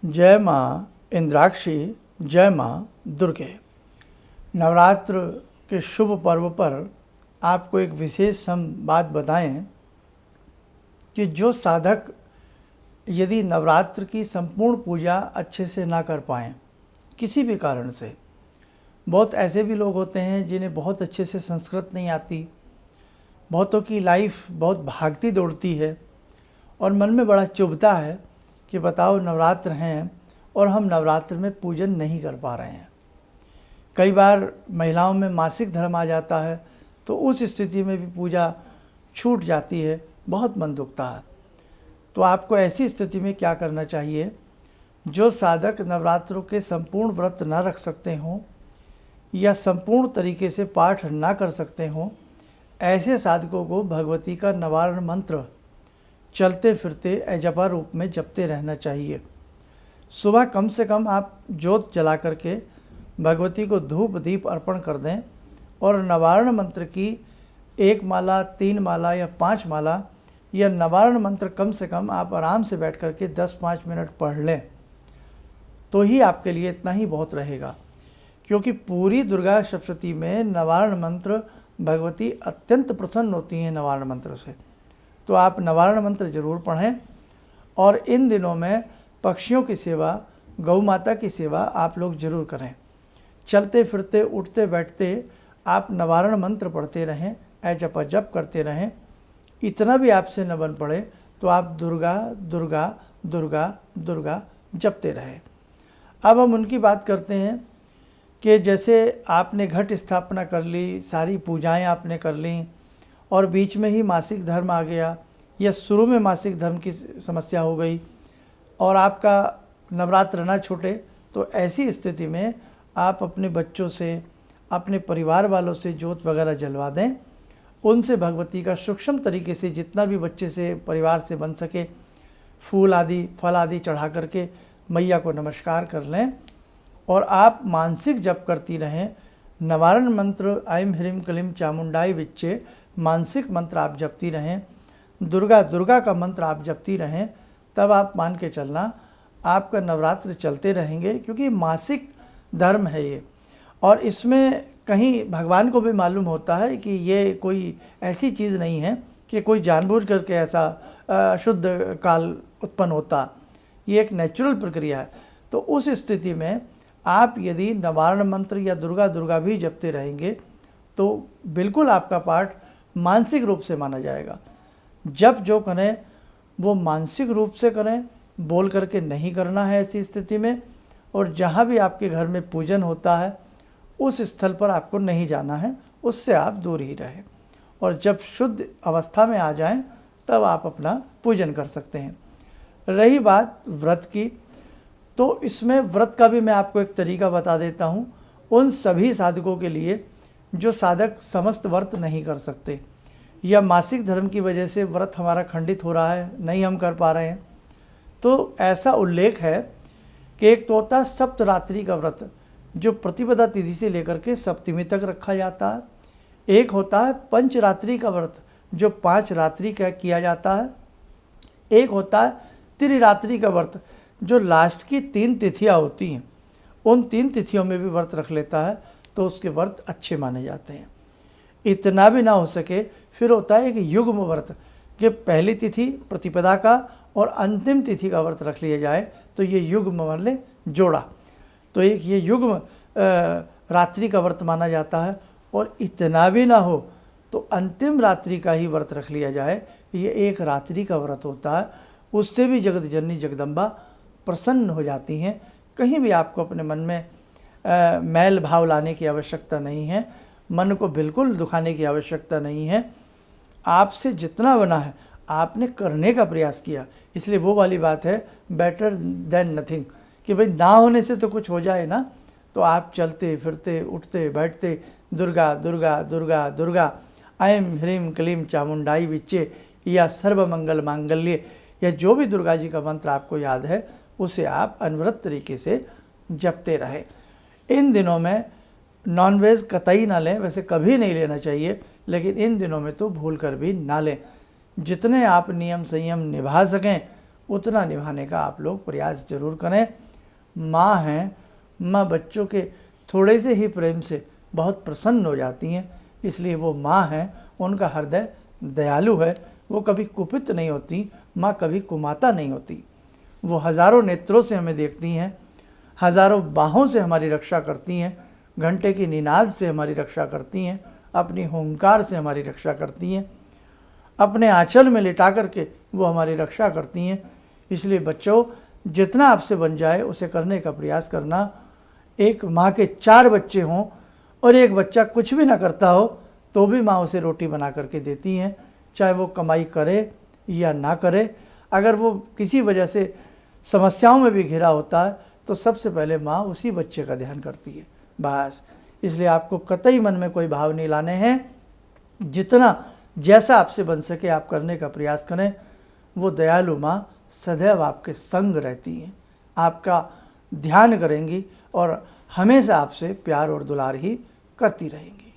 जय माँ इंद्राक्षी, जय माँ दुर्गे। नवरात्र के शुभ पर्व पर आपको एक विशेष हम बात बताएं कि जो साधक यदि नवरात्र की संपूर्ण पूजा अच्छे से ना कर पाएँ किसी भी कारण से, बहुत ऐसे भी लोग होते हैं जिन्हें बहुत अच्छे से संस्कृत नहीं आती, बहुतों की लाइफ बहुत भागती दौड़ती है और मन में बड़ा चुभता है कि बताओ नवरात्र हैं और हम नवरात्र में पूजन नहीं कर पा रहे हैं। कई बार महिलाओं में मासिक धर्म आ जाता है तो उस स्थिति में भी पूजा छूट जाती है, बहुत मन दुखता है। तो आपको ऐसी स्थिति में क्या करना चाहिए? जो साधक नवरात्रों के संपूर्ण व्रत ना रख सकते हों या संपूर्ण तरीके से पाठ ना कर सकते हों, ऐसे साधकों को भगवती का निवारण मंत्र चलते फिरते अजपा रूप में जपते रहना चाहिए। सुबह कम से कम आप जोत जला करके भगवती को धूप दीप अर्पण कर दें और निवारण मंत्र की 1 माला, 3 माला या 5 माला या निवारण मंत्र कम से कम आप आराम से बैठ करके 10-5 मिनट पढ़ लें तो ही आपके लिए इतना ही बहुत रहेगा। क्योंकि पूरी दुर्गा सप्तशती में निवारण मंत्र भगवती अत्यंत प्रसन्न होती हैं निवारण मंत्र से। तो आप निवारण मंत्र जरूर पढ़ें और इन दिनों में पक्षियों की सेवा, गौ माता की सेवा आप लोग जरूर करें। चलते फिरते उठते बैठते आप निवारण मंत्र पढ़ते रहें, जप जप करते रहें। इतना भी आपसे न बन पड़े तो आप दुर्गा दुर्गा दुर्गा दुर्गा जपते रहें। अब हम उनकी बात करते हैं कि जैसे आपने घट स्थापना कर ली, सारी पूजाएं आपने कर लीं और बीच में ही मासिक धर्म आ गया या शुरू में मासिक धर्म की समस्या हो गई और आपका नवरात्र ना छूटे, तो ऐसी स्थिति में आप अपने बच्चों से, अपने परिवार वालों से जोत वगैरह जलवा दें। उनसे भगवती का सूक्ष्म तरीके से जितना भी बच्चे से, परिवार से बन सके, फूल आदि, फल आदि चढ़ा करके मैया को नमस्कार कर लें और आप मानसिक जप करती रहें। निवारण मंत्र ऐं ह्रीं क्लीं चामुंडाई विच्चे मानसिक मंत्र आप जपती रहें, दुर्गा दुर्गा का मंत्र आप जपती रहें, तब आप मान के चलना आपका नवरात्र चलते रहेंगे। क्योंकि मासिक धर्म है ये और इसमें कहीं भगवान को भी मालूम होता है कि ये कोई ऐसी चीज़ नहीं है कि कोई जानबूझ करके ऐसा अशुद्ध काल उत्पन्न होता, ये एक नेचुरल प्रक्रिया है। तो उस स्थिति में आप यदि निवारण मंत्र या दुर्गा दुर्गा भी जपते रहेंगे तो बिल्कुल आपका पाठ मानसिक रूप से माना जाएगा। जब जो करें वो मानसिक रूप से करें, बोल करके नहीं करना है ऐसी स्थिति में। और जहाँ भी आपके घर में पूजन होता है उस स्थल पर आपको नहीं जाना है, उससे आप दूर ही रहें। और जब शुद्ध अवस्था में आ जाएं तब आप अपना पूजन कर सकते हैं। रही बात व्रत की, तो इसमें व्रत का भी मैं आपको एक तरीका बता देता हूँ उन सभी साधकों के लिए जो साधक समस्त व्रत नहीं कर सकते या मासिक धर्म की वजह से व्रत हमारा खंडित हो रहा है, नहीं हम कर पा रहे हैं। तो ऐसा उल्लेख है कि एक तो होता है सप्तरात्रि का व्रत जो प्रतिपदा तिथि से लेकर के सप्तमी तक रखा जाता है। एक होता है पंचरात्रि का व्रत जो 5 रात्रि का किया जाता है। एक होता है त्रिरात्रि का व्रत जो लास्ट की 3 तिथियां होती हैं, उन 3 तिथियों में भी व्रत रख लेता है तो उसके व्रत अच्छे माने जाते हैं। इतना भी ना हो सके फिर होता है एक युग्म व्रत कि पहली तिथि प्रतिपदा का और अंतिम तिथि का व्रत रख लिया जाए तो ये युग्म मान ले जोड़ा, तो एक ये युग्म रात्रि का व्रत माना जाता है। और इतना भी ना हो तो अंतिम रात्रि का ही व्रत रख लिया जाए, ये एक रात्रि का व्रत होता है। उससे भी जगत जननी जगदम्बा प्रसन्न हो जाती हैं। कहीं भी आपको अपने मन में मैल भाव लाने की आवश्यकता नहीं है, मन को बिल्कुल दुखाने की आवश्यकता नहीं है। आपसे जितना बना है आपने करने का प्रयास किया, इसलिए वो वाली बात है बेटर देन नथिंग कि भाई ना होने से तो कुछ हो जाए ना। तो आप चलते फिरते उठते बैठते दुर्गा दुर्गा दुर्गा दुर्गा ऐं ह्रीं क्लीं चामुंडाई विच्चे या सर्वमंगल मांगल्ये या जो भी दुर्गा जी का मंत्र आपको याद है उसे आप अनवरत तरीके से जपते रहें। इन दिनों में नॉनवेज कतई ना लें, वैसे कभी नहीं लेना चाहिए, लेकिन इन दिनों में तो भूल कर भी ना लें। जितने आप नियम संयम निभा सकें उतना निभाने का आप लोग प्रयास जरूर करें। माँ हैं, माँ बच्चों के थोड़े से ही प्रेम से बहुत प्रसन्न हो जाती हैं, इसलिए वो माँ हैं, उनका हृदय दयालु है, वो कभी कुपित नहीं होती, माँ कभी कुमाता नहीं होती। वो हज़ारों नेत्रों से हमें देखती हैं, हज़ारों बाहों से हमारी रक्षा करती हैं, घंटे की निनाद से हमारी रक्षा करती हैं, अपनी हुंकार से हमारी रक्षा करती हैं, अपने आंचल में लिटा करके वो हमारी रक्षा करती हैं। इसलिए बच्चों, जितना आपसे बन जाए उसे करने का प्रयास करना। एक माँ के 4 बच्चे हों और एक बच्चा कुछ भी ना करता हो तो भी माँ उसे रोटी बना करके देती हैं, चाहे वो कमाई करे या ना करे। अगर वो किसी वजह से समस्याओं में भी घिरा होता है तो सबसे पहले माँ उसी बच्चे का ध्यान करती है, बस। इसलिए आपको कतई मन में कोई भाव नहीं लाने हैं, जितना जैसा आपसे बन सके आप करने का प्रयास करें। वो दयालु माँ सदैव आपके संग रहती हैं, आपका ध्यान करेंगी और हमेशा आपसे प्यार और दुलार ही करती रहेंगी।